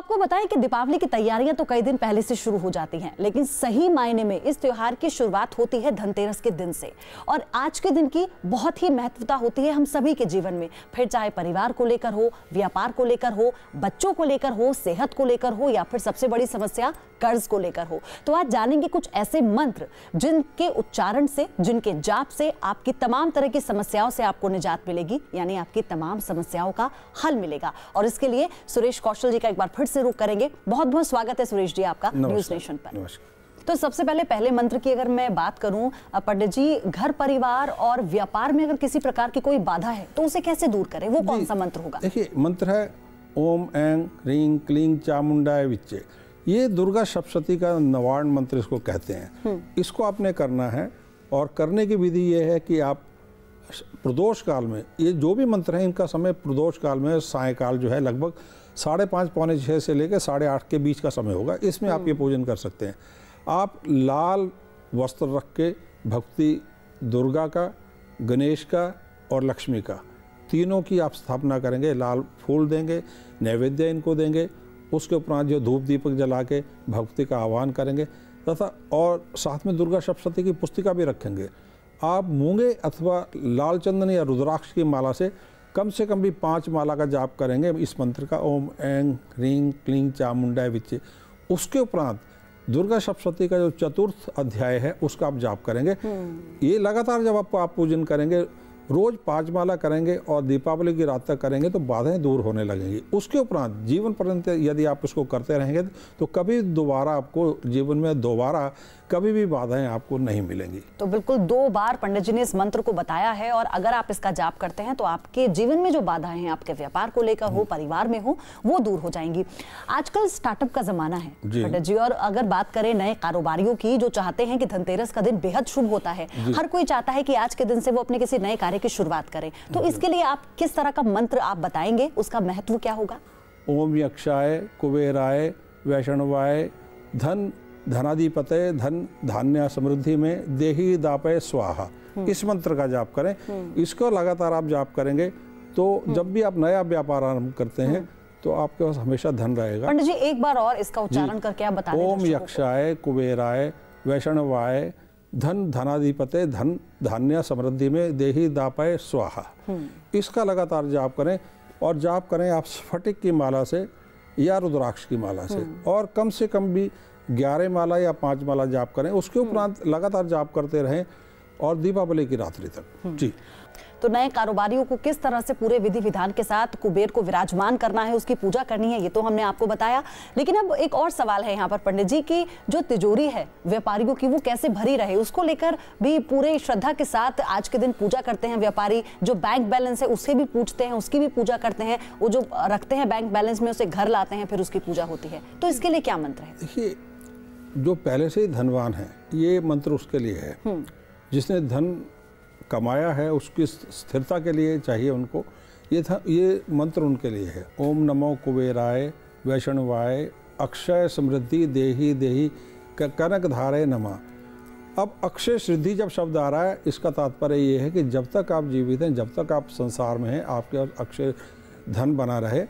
आपको बताएं कि दीपावली की तैयारियां तो कई दिन पहले से शुरू हो जाती हैं, लेकिन सही मायने में इस त्योहार की शुरुआत होती है धनतेरस के दिन से। और आज के दिन की बहुत ही महत्वता होती है हम सभी के जीवन में, फिर चाहे परिवार को लेकर हो, व्यापार को लेकर हो, बच्चों को लेकर हो, सेहत को लेकर हो, या फिर सबसे बड़ी समस्या कर्ज को लेकर हो। तो आज जानेंगे कुछ ऐसे मंत्र जिनके उच्चारण से, जिनके जाप से आपकी तमाम तरह की समस्याओं से आपको निजात मिलेगी, यानी आपकी तमाम समस्याओं का हल मिलेगा। और इसके लिए सुरेश कौशल जी का एक बार फिर से रुख करेंगे। बहुत बहुत स्वागत है सुरेश जी आपका न्यूज नेशन पर। तो सबसे पहले मंत्र की अगर मैं बात करूं पंडित जी, घर परिवार और व्यापार में अगर किसी प्रकार की कोई बाधा है तो उसे कैसे दूर करें, वो कौन सा मंत्र होगा? देखिए, मंत्र है ओम ऐं ह्रीं क्लीं चामुंडाय विच्चे। ये दुर्गा सप्तशती का निवारण मंत्र इसको कहते हैं। इसको आपने करना है, और करने की विधि ये है कि आप प्रदोष काल में, ये जो भी मंत्र हैं इनका समय प्रदोष काल में सायकाल जो है लगभग 5:30 पौने 6 से लेकर 8:30 के बीच का समय होगा। इसमें आप ये पूजन कर सकते हैं। आप लाल वस्त्र रख के भक्ति दुर्गा का, गणेश का और लक्ष्मी का, तीनों की आप स्थापना करेंगे। लाल फूल देंगे, नैवेद्य इनको देंगे, उसके उपरांत जो धूप दीपक जला के भक्ति का आह्वान करेंगे, तथा और साथ में दुर्गा सप्तशती की पुस्तिका भी रखेंगे। आप मूंगे अथवा लाल चंदन या रुद्राक्ष की माला से कम भी 5 माला का जाप करेंगे इस मंत्र का, ओम ऐं ह्रीं क्लीं चामुंडाय विच्चे। उसके उपरांत दुर्गा सप्तशती का जो 4th अध्याय है उसका आप जाप करेंगे। ये लगातार जब आप पूजन करेंगे, रोज 5 माला करेंगे और दीपावली की रात तक करेंगे तो बाधाएं दूर होने लगेंगी। उसके उपरांत जीवन पर्यंत यदि आप इसको करते रहेंगे तो कभी दोबारा आपको जीवन में कभी भी बाधाएं आपको नहीं मिलेंगी। तो बिल्कुल 2 बार पंडित जी ने इस मंत्र को बताया है, और अगर आप इसका जाप करते हैं तो आपके जीवन में जो बाधाएं हैं, आपके व्यापार को लेकर हो, परिवार में हो, वो दूर हो जाएंगी। आजकल स्टार्टअप का जमाना है पंडित जी, और अगर बात करें नए कारोबारियों की जो चाहते हैं कि धनतेरस का दिन बेहद शुभ होता है, हर कोई चाहता है कि आज के दिन से वो अपने किसी नए कार्य की शुरुआत करें, तो इसके लिए आप किस तरह का मंत्र आप बताएंगे, उसका महत्व क्या होगा? ओम यक्षाय कुबेराय वैष्णवाय धन धनाधिपते धन धान्य समृद्धि में देहि दापय स्वाहा, इस मंत्र का जाप करें। इसको लगातार आप जाप करेंगे तो जब भी आप नया व्यापार आरंभ करते हैं तो आपके पास हमेशा धन रहेगा। पंडित जी एक बार और इसका उच्चारण करके आप बता दें। ओम यक्षाय कुबेराय वैष्णवाय धन धनाधिपते धन धान्य समृद्धि में देहि दापय स्वाहा, इसका लगातार जाप करें। और जाप करें आप स्फटिक की माला से या रुद्राक्ष की माला से, और कम से कम भी 11 माला या 5 माला जाप करें। उसके उपरांत लगातार जाप करते रहें और दीपावली की रात्रि तक। जी, तो नए कारोबारियों को किस तरह से पूरे विधि विधान के साथ कुबेर को विराजमान करना है, उसकी पूजा करनी है, ये तो हमने आपको बताया। लेकिन अब एक और सवाल है यहाँ पर पंडित जी की, जो तिजोरी है व्यापारियों की वो कैसे भरी रहे, उसको लेकर भी पूरे श्रद्धा के साथ आज के दिन पूजा करते हैं व्यापारी। जो बैंक बैलेंस है उसे भी पूछते हैं, उसकी भी पूजा करते हैं। वो जो रखते हैं बैंक बैलेंस में उसे घर लाते हैं, फिर उसकी पूजा होती है। तो इसके लिए क्या मंत्र है? देखिए, जो पहले से ही धनवान है ये मंत्र उसके लिए है। जिसने धन कमाया है उसकी स्थिरता के लिए चाहिए उनको, ये मंत्र उनके लिए है। ओम नमो कुबेराय वैष्णवाय अक्षय समृद्धि देहि देहि कनक धारे नमः। अब अक्षय सिद्धि जब शब्द आ रहा है, इसका तात्पर्य ये है कि जब तक आप जीवित हैं, जब तक आप संसार में हैं, आपके अक्षय धन बना रहे।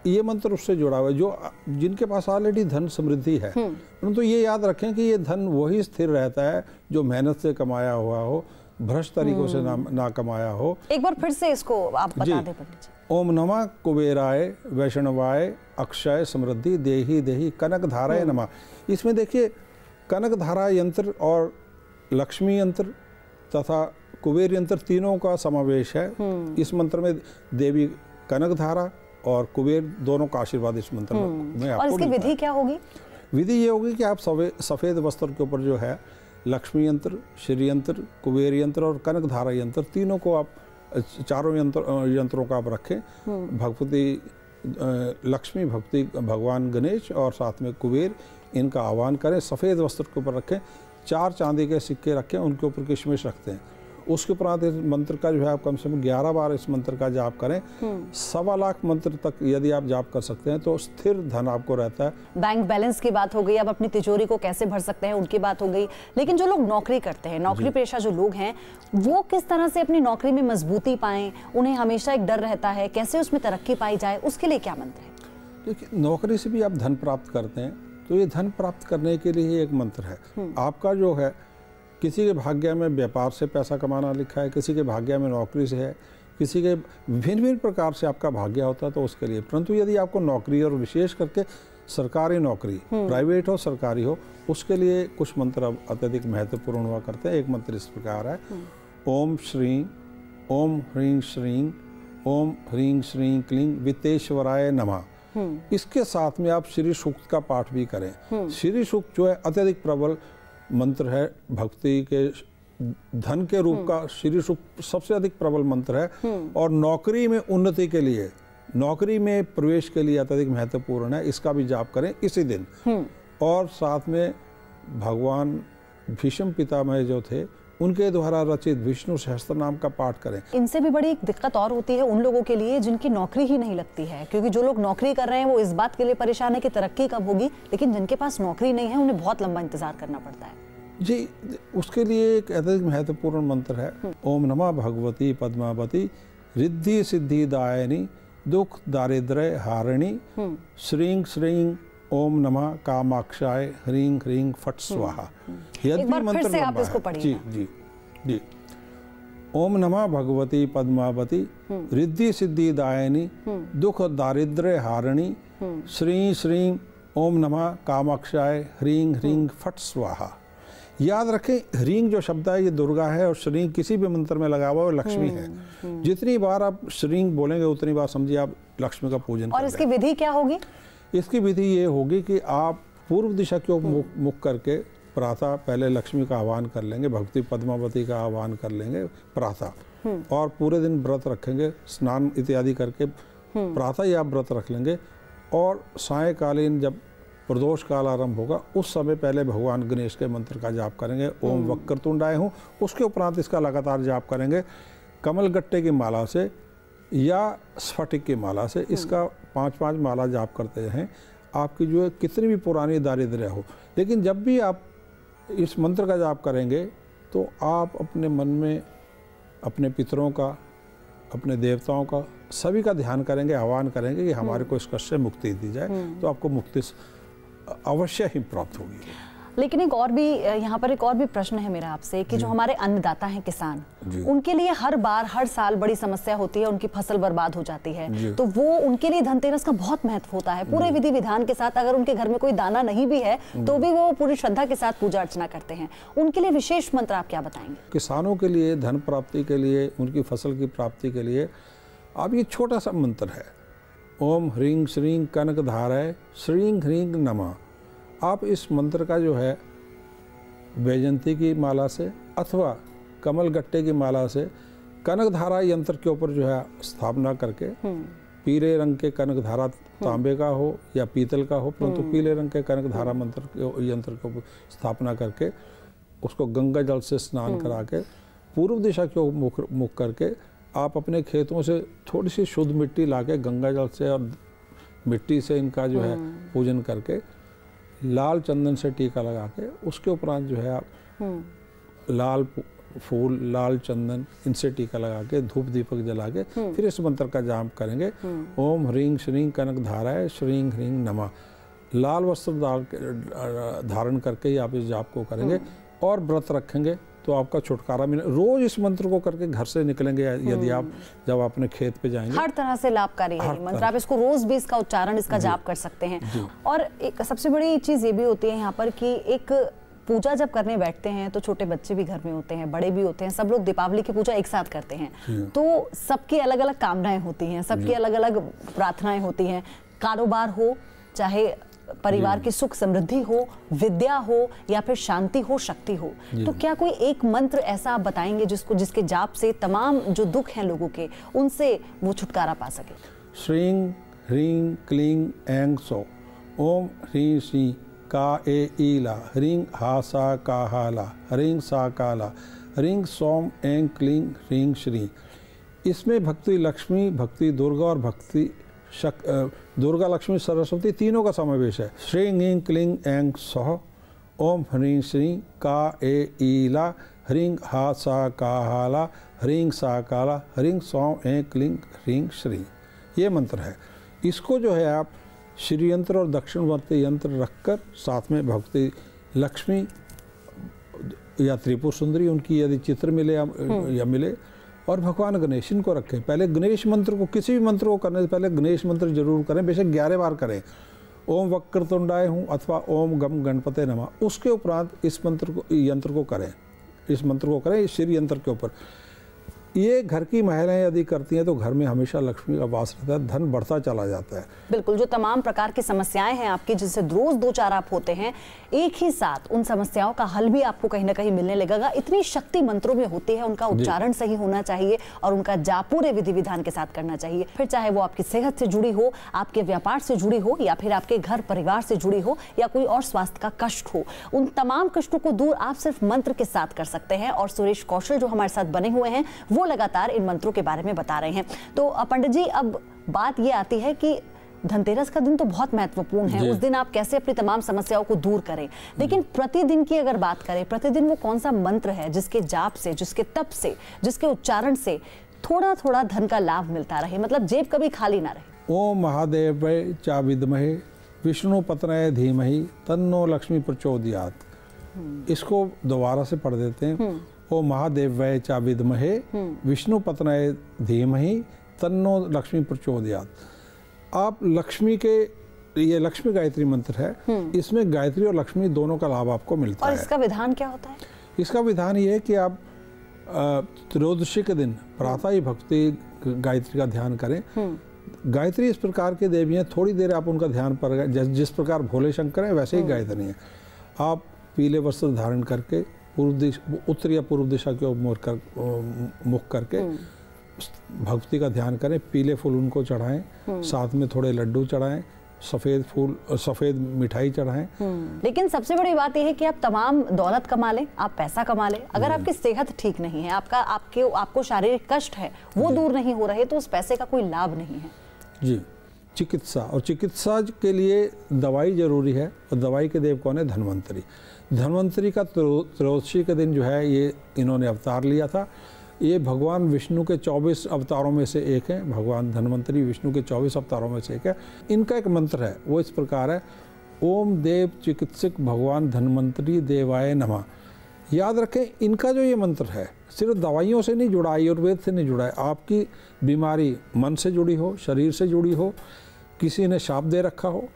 ये मंत्र उससे जुड़ा हुआ है जो जिनके पास ऑलरेडी धन समृद्धि है। परंतु ये याद रखें कि ये धन वही स्थिर रहता है जो मेहनत से कमाया हुआ हो, भ्रष्ट तरीकों से ना कमाया हो। एक बार फिर से इसको आप बता दें पंडित जी। ओम नमः कुबेराय वैष्णवाय अक्षय समृद्धि देहि देहि कनक धाराय नमः। इसमें देखिए, कनक धारा यंत्र और लक्ष्मी यंत्र तथा कुबेर यंत्र तीनों का समावेश है इस मंत्र में। देवी कनक धारा और कुबेर दोनों का आशीर्वाद इस मंत्र में आपको। और इसकी विधि क्या होगी? विधि ये होगी कि आप सफेद वस्त्र के ऊपर जो है लक्ष्मी यंत्र, श्री यंत्र, कुबेर यंत्र और कनक धारा यंत्र, तीनों को आप, चारों यंत्रों का आप रखें। भगवती लक्ष्मी, भक्ति भगवान गणेश और साथ में कुबेर, इनका आह्वान करें। सफ़ेद वस्त्र के ऊपर रखें, 4 चांदी के सिक्के रखें, उनके ऊपर किशमिश रखते हैं। उसके उपरांत इस मंत्र का जो है आप कम से कम 11 बार इस मंत्र का जाप करें। 1.25 लाख मंत्र तक यदि आप जाप कर सकते हैं तो स्थिर धन आपको रहता है। बैंक बैलेंस की बात हो गई, अब अपनी तिजोरी को कैसे भर सकते हैं उनकी बात हो गई। लेकिन जो लोग नौकरी करते हैं, नौकरी पेशा जो लोग हैं, वो किस तरह से अपनी नौकरी में मजबूती पाएं? उन्हें हमेशा एक डर रहता है, कैसे उसमें तरक्की पाई जाए, उसके लिए क्या मंत्र है? देखिए, नौकरी से भी आप धन प्राप्त करते हैं, तो ये धन प्राप्त करने के लिए एक मंत्र है। आपका जो है, किसी के भाग्य में व्यापार से पैसा कमाना लिखा है, किसी के भाग्य में नौकरी से है, किसी के भिन्न भिन्न प्रकार से आपका भाग्य होता है, तो उसके लिए। परंतु यदि आपको नौकरी, और विशेष करके सरकारी नौकरी, प्राइवेट हो सरकारी हो, उसके लिए कुछ मंत्र अब अत्यधिक महत्वपूर्ण हुआ करते हैं। एक मंत्र इस प्रकार है, ओम श्रीं ओम ह्रीं श्रीं ओम ह्रीं श्रीं क्लीं वित्तेश्वराय नमः। इसके साथ में आप श्री सूक्त का पाठ भी करें। श्री सूक्त जो है अत्यधिक प्रबल मंत्र है, भक्ति के धन के रूप का श्री सूक्त सबसे अधिक प्रबल मंत्र है, और नौकरी में उन्नति के लिए, नौकरी में प्रवेश के लिए अत्यधिक महत्वपूर्ण है। इसका भी जाप करें इसी दिन। और साथ में भगवान भीष्म पितामह जो थे, उनके द्वारा रचित विष्णु सहस्त्र नाम का पाठ करें। इनसे भी बड़ी एक दिक्कत और होती है उन लोगों के लिए जिनकी नौकरी ही नहीं लगती है, क्योंकि जो लोग नौकरी कर रहे हैं वो इस बात के लिए परेशान है कि तरक्की कब होगी, लेकिन जिनके पास नौकरी नहीं है उन्हें बहुत लंबा इंतजार करना पड़ता है। जी, उसके लिए एक अत्यधिक महत्वपूर्ण मंत्र है, ओम नमः भगवती पद्मावती रिद्धि सिद्धि दायिनी दुख दारिद्र्य हारिणी श्रीं श्रीं ओम नमः कामाक्षाय ह्रीं ह्रीं फट स्वाहा। एक बार फिर से आप इसको पढ़िए। जी जी जी। ओम नमः भगवती पद्मावती रिद्धि सिद्धि दायिनी दुख दारिद्र्य हारिणी श्रीं श्रीं ओम नमः कामाक्षाय ह्रीं ह्रीं फट स्वाहा। याद रखें, ह्रीं जो शब्द है ये दुर्गा है, और श्रीं किसी भी मंत्र में लगा हुआ है लक्ष्मी है। जितनी बार आप श्रीं बोलेंगे उतनी बार समझिए आप लक्ष्मी का पूजन। और इसकी विधि क्या होगी? इसकी विधि ये होगी कि आप पूर्व दिशा की ओर मुख करके प्रातः पहले लक्ष्मी का आह्वान कर लेंगे, भक्ति पद्मावती का आह्वान कर लेंगे प्रातः, और पूरे दिन व्रत रखेंगे, स्नान इत्यादि करके प्रातः ही आप व्रत रख लेंगे। और सायंकालीन जब प्रदोष काल आरंभ होगा, उस समय पहले भगवान गणेश के मंत्र का जाप करेंगे, ओम वक्रतुंडाय हूँ। उसके उपरांत इसका लगातार जाप करेंगे कमल गट्टे की माला से या स्फटिक की माला से। इसका 5-5 माला जाप करते हैं। आपकी जो है कितनी भी पुरानी दारिद्र्य हो, लेकिन जब भी आप इस मंत्र का जाप करेंगे तो आप अपने मन में अपने पितरों का, अपने देवताओं का, सभी का ध्यान करेंगे, आह्वान करेंगे कि हमारे को इस कष्ट से मुक्ति दी जाए, तो आपको मुक्ति अवश्य ही प्राप्त होगी। लेकिन एक और भी यहाँ पर एक और भी प्रश्न है मेरा आपसे कि जो हमारे अन्नदाता हैं किसान, उनके लिए हर बार हर साल बड़ी समस्या होती है, उनकी फसल बर्बाद हो जाती है, तो वो उनके लिए धनतेरस का बहुत महत्व होता है। पूरे विधि विधान के साथ, अगर उनके घर में कोई दाना नहीं भी है तो भी वो पूरी श्रद्धा के साथ पूजा अर्चना करते हैं। उनके लिए विशेष मंत्र आप क्या बताएंगे? किसानों के लिए धन प्राप्ति के लिए, उनकी फसल की प्राप्ति के लिए अब ये छोटा सा मंत्र है, ओम ह्रीं श्रीं कनकधाराय श्रीं ह्रीं नमः। आप इस मंत्र का जो है वैजंती की माला से अथवा कमल गट्टे की माला से कनकधारा यंत्र के ऊपर जो है स्थापना करके, पीले रंग के कनकधारा तांबे का हो या पीतल का हो, परंतु पीले रंग के कनकधारा मंत्र के यंत्र के ऊपर स्थापना करके उसको गंगा जल से स्नान करा के पूर्व दिशा की ओर मुख करके आप अपने खेतों से थोड़ी सी शुद्ध मिट्टी लाके गंगा जल से और मिट्टी से इनका जो है पूजन करके लाल चंदन से टीका लगा के, उसके उपरांत जो है आप लाल फूल, लाल चंदन, इनसे टीका लगा के धूप दीपक जला के फिर इस मंत्र का जाप करेंगे, ओम ह्रीं श्रीं कनकधाराय श्रीं ह्रीं नमः। लाल वस्त्र धारण करके ही आप इस जाप को करेंगे और व्रत रखेंगे तो आपका छुटकारा मिले। रोज इस मंत्र को करके घर से निकलेंगे, यदि आप जब अपने खेत पे जाएंगे, हर तरह से लाभकारी है मंत्र। आप इसको रोज भी इसका उच्चारण, इसका जाप कर सकते हैं। और एक सबसे बड़ी चीज ये भी होती है यहाँ पर कि एक पूजा जब करने बैठते हैं तो छोटे बच्चे भी घर में होते हैं, बड़े भी होते हैं, सब लोग दीपावली की पूजा एक साथ करते हैं, तो सबकी अलग अलग कामनाएं होती हैं, सबकी अलग अलग प्रार्थनाएं होती हैं। कारोबार हो, चाहे परिवार की सुख समृद्धि हो, विद्या हो, या फिर शांति हो, शक्ति हो, तो क्या कोई एक मंत्र ऐसा आप बताएंगे जिसके जाप से तमाम जो दुख हैं लोगों के, उनसे वो छुटकारा पा सके? श्रीं ह्रीं क्लीं ऐं सौ ओम ह्रीं श्रीं का ए ईला ह्रीं हा सा का हाला ह्रीं सा काला ह्रीं सोम ऐं क्लीं ह्रीं श्रीं। इसमें भक्ति लक्ष्मी, भक्ति दुर्गा और भक्ति दुर्गा, लक्ष्मी, सरस्वती तीनों का समावेश है। श्रीं ह्रीं क्लीं ऐं सौः ओम ह्रीं श्रीं का ए ईला ह्रीं हा सा का हाला ह्रीं सा काला ह्रीं सौं ऐं क्लीं ह्रीं श्रीं। ये मंत्र है। इसको जो है आप श्री यंत्र और दक्षिणवर्ती यंत्र रखकर साथ में भगवती लक्ष्मी या त्रिपुर सुंदरी उनकी यदि चित्र मिले या मिले, और भगवान गणेश इनको रखें। पहले गणेश मंत्र को, किसी भी मंत्र को करने से पहले गणेश मंत्र जरूर करें, बेशक 11 बार करें। ओम वक्रतुंडाय हूँ अथवा ओम गम गणपते नमः, उसके उपरांत इस मंत्र को, यंत्र को करें, इस मंत्र को करें श्री यंत्र के ऊपर। ये घर की महिलाएं यदि करती हैं तो घर में हमेशा लक्ष्मी का वास रहता है, धन बढ़ता चला जाता है। बिल्कुल, जो तमाम प्रकार की समस्याएं हैं आपकी, जिससे रोज दो चार आप होते हैं, एक ही साथ उन समस्याओं का हल भी आपको कहीं ना कहीं मिलने लगेगा। इतनी शक्ति मंत्रों में होती है, उनका उच्चारण सही होना चाहिए और उनका जाप पूरे विधि विधान के साथ करना चाहिए। फिर चाहे वो आपकी सेहत से जुड़ी हो, आपके व्यापार से जुड़ी हो, या फिर आपके घर परिवार से जुड़ी हो, या कोई और स्वास्थ्य का कष्ट हो, उन तमाम कष्टों को दूर आप सिर्फ मंत्र के साथ कर सकते हैं। और सुरेश कौशल जो हमारे साथ बने हुए हैं वो लगातार इन मंत्रों के बारे में बता रहे हैं। तो पंडित जी, अब बात ये आती है कि धनतेरस का दिन तो बहुत महत्वपूर्ण है, उस दिन आप कैसे अपनी तमाम समस्याओं को दूर करें, लेकिन प्रतिदिन की अगर बात करें, प्रतिदिन वो कौन सा मंत्र है जिसके जाप से, जिसके तप से, जिसके उच्चारण से थोड़ा थोड़ा धन का लाभ मिलता रहे, मतलब जेब कभी खाली ना रहे? ओम महादेवाय चा विद्महे विष्णु पत्नाय धीमहि तन्नो लक्ष्मी प्रचोदयात्। इसको दोबारा से पढ़ देते हैं। ओम महादेवाय चा विद्महे विष्णु पत्नाय धीमहि तन्नो लक्ष्मी प्रचोदयात्। आप लक्ष्मी के, ये लक्ष्मी गायत्री मंत्र है, इसमें गायत्री और लक्ष्मी दोनों का लाभ आपको मिलता है। और इसका विधान क्या होता है? इसका विधान ये है कि आप त्रयोदशी के दिन प्रातः ही भक्ति गायत्री का ध्यान करें। गायत्री इस प्रकार की देवी हैं, थोड़ी देर आप उनका ध्यान पर, जिस प्रकार भोले शंकर है वैसे ही गायत्री है। आप पीले वस्त्र धारण करके उत्तर या पूर्व दिशा की ओर मुख करके भक्ति का ध्यान करें। पीले फूल उनको चढ़ाएं, साथ में थोड़े लड्डू चढ़ाएं, सफेद फूल, सफेद मिठाई चढ़ाएं। लेकिन सबसे बड़ी बात यह है कि आप तमाम दौलत कमा लें, आप पैसा कमा लें, अगर आपकी सेहत ठीक नहीं है, आपको शारीरिक कष्ट है, वो दूर नहीं हो रहे, तो उस पैसे का कोई लाभ नहीं है। जी, चिकित्सा, और चिकित्सा के लिए दवाई जरूरी है, और दवाई के देव कौन है? धन्वंतरी। धन्वंतरी का त्रयोदशी के दिन जो है ये इन्होंने अवतार लिया था। ये भगवान विष्णु के 24 अवतारों में से एक है। भगवान धन्वंतरी विष्णु के 24 अवतारों में से एक है। इनका एक मंत्र है, वो इस प्रकार है, ओम देव चिकित्सक भगवान धन्वंतरी देवाय नमः। याद रखें, इनका जो ये मंत्र है सिर्फ दवाइयों से नहीं जुड़ा, आयुर्वेद से नहीं जुड़ा है। आपकी बीमारी मन से जुड़ी हो, शरीर से जुड़ी हो, किसी ने शाप दे रखा हो,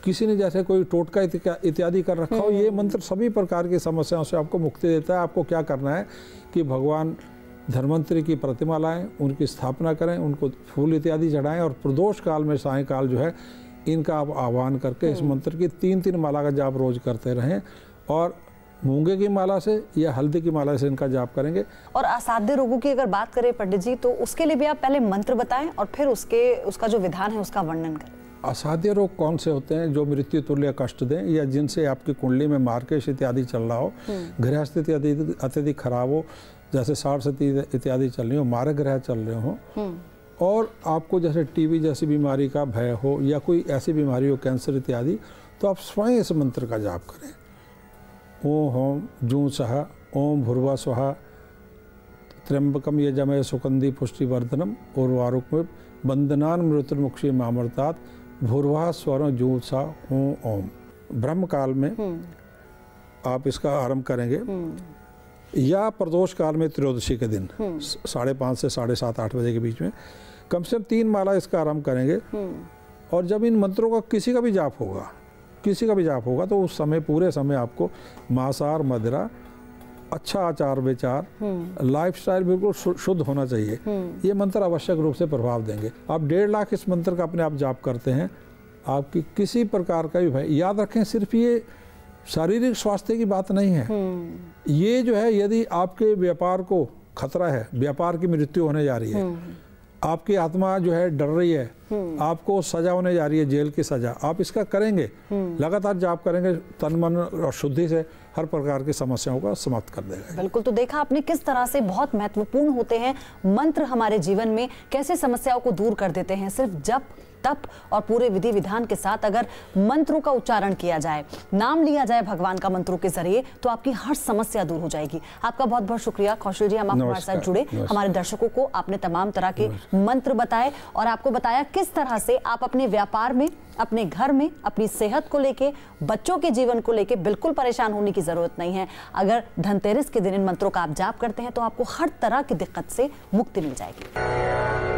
किसी ने जैसे कोई टोटका इत्यादि कर रखा हो, ये मंत्र सभी प्रकार की समस्याओं से आपको मुक्ति देता है। आपको क्या करना है कि भगवान धन्वंतरी की प्रतिमा लाएं, उनकी स्थापना करें, उनको फूल इत्यादि चढ़ाएं, और प्रदोष काल में सायंकाल जो है इनका आप आह्वान करके इस मंत्र की 3-3 माला का जाप रोज करते रहें, और मूंगे की माला से या हल्दी की माला से इनका जाप करेंगे। और असाध्य रोगों की अगर बात करें पंडित जी, तो उसके लिए भी आप पहले मंत्र बताएं और फिर उसका जो विधान है उसका वर्णन करें। असाध्य रोग कौन से होते हैं? जो मृत्यु तुल्य कष्ट दें, या जिनसे आपकी कुंडली में मार्केश इत्यादि चल रहा हो, ग्रह स्थिति अत्यधिक खराब हो, जैसे 60 स्थिति इत्यादि चल रही हो, मारक ग्रह चल रहे हो, और आपको जैसे टीबी जैसी बीमारी का भय हो, या कोई ऐसी बीमारी हो, कैंसर इत्यादि, तो आप स्वयं इस मंत्र का जाप करें। ओम होम जूं सह ओम भूर्वा स्वहा त्र्यंबकम यजमय सुगंधि पुष्टिवर्धनम उर्वारुक बंदनान मृत्युमुक्षी मामृतात भूर्वा स्वर जूं सा ओम। ब्रह्म काल में आप इसका आरंभ करेंगे, या प्रदोष काल में त्रयोदशी के दिन 5:30 से 7:30 8 बजे के बीच में कम से कम 3 माला इसका आरंभ करेंगे। और जब इन मंत्रों का किसी का भी जाप होगा तो उस समय, पूरे समय आपको मांसाहार, मदिरा, अच्छा आचार विचार, लाइफस्टाइल बिल्कुल शुद्ध होना चाहिए। ये मंत्र आवश्यक रूप से प्रभाव देंगे। आप 1.5 लाख इस मंत्र का अपने आप जाप करते हैं, आपकी किसी प्रकार का भी भय, याद रखें सिर्फ ये शारीरिक स्वास्थ्य की बात नहीं है, ये जो है यदि आपके व्यापार को खतरा है, व्यापार की मृत्यु होने जा रही है, आपकी आत्मा जो है डर रही है, आपको सजा होने जा रही है, जेल की सजा, आप इसका करेंगे, लगातार जाप करेंगे तन मन और शुद्धि से, हर प्रकार की समस्याओं का समाप्त कर देगा। बिल्कुल, तो देखा आपने किस तरह से बहुत महत्वपूर्ण होते हैं मंत्र हमारे जीवन में, कैसे समस्याओं को दूर कर देते हैं। सिर्फ जप तप और पूरे विधि विधान के साथ अगर मंत्रों का उच्चारण किया जाए, नाम लिया जाए भगवान का मंत्रों के जरिए, तो आपकी हर समस्या दूर हो जाएगी। आपका बहुत बहुत शुक्रिया कौशल जी, हम हमारे साथ जुड़े, हमारे दर्शकों को आपने तमाम तरह के मंत्र बताए और आपको बताया किस तरह से आप अपने व्यापार में, अपने घर में, अपनी सेहत को लेके, बच्चों के जीवन को लेके बिल्कुल परेशान होने की जरूरत नहीं है। अगर धनतेरस के दिन इन मंत्रों का आप जाप करते हैं तो आपको हर तरह की दिक्कत से मुक्ति मिल जाएगी।